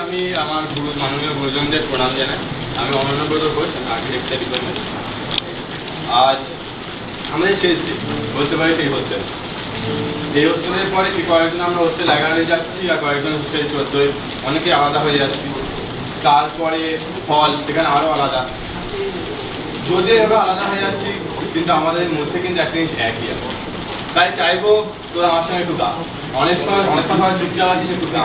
আমি আমার মাননীয় গুরুজনদের প্রণাম জানাই। আমি অনন্যব্রত ঘোষ, আর্কিটেকচার ডিপার্টমেন্ট। আজ আমাদের শেষ দিন বলতে পারি সেই হোস্টেল। এই হোস্টেলের পরে কি কয়েকজন আমরা হোস্টেল 11 যাচ্ছি আর কয়েকজন হোস্টেল 14, অনেকে আলাদা হয়ে যাচ্ছি। তারপরে হল, সেখানে আরো আলাদা। যদিও এবার আলাদা হয়ে যাচ্ছি, কিন্তু আমাদের মধ্যে কিন্তু একটা জিনিস একই আছে। তাই চাইবো তোরা আমার সঙ্গে একটু গা। অনেক সময় চুপচাপ আছিস, একটু গা।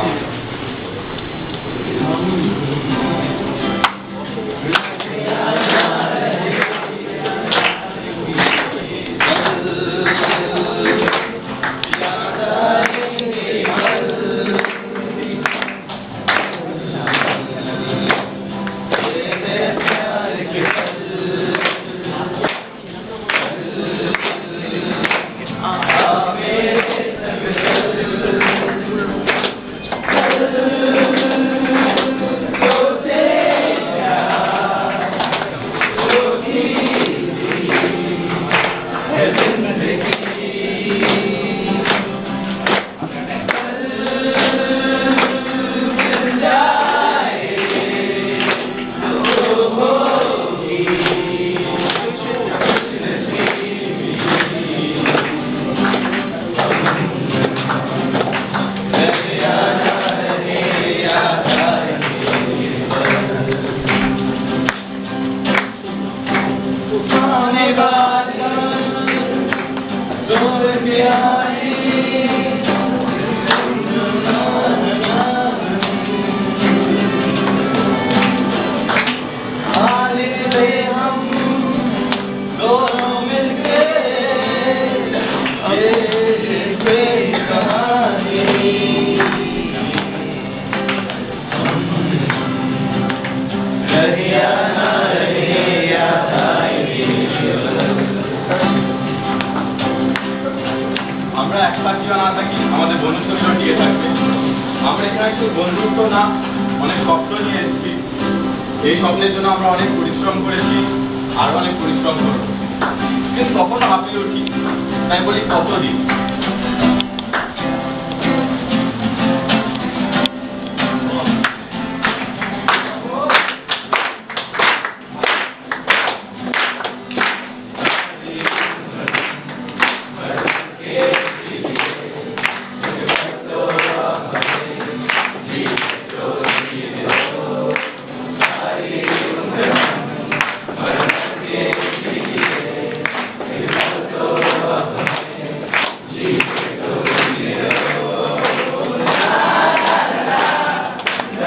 আমরা একসাথে না থাকি, আমাদের বন্ধুত্ব টিকে থাকবে। আমরা এখানে শুধু বন্ধুত্ব না, অনেক স্বপ্ন নিয়ে এসেছি। এই স্বপ্নের জন্য আমরা অনেক পরিশ্রম করেছি, আরো অনেক পরিশ্রম করব। কিন্তু কখনো হাঁপিয়ে উঠি, তাই বলি কতদিন।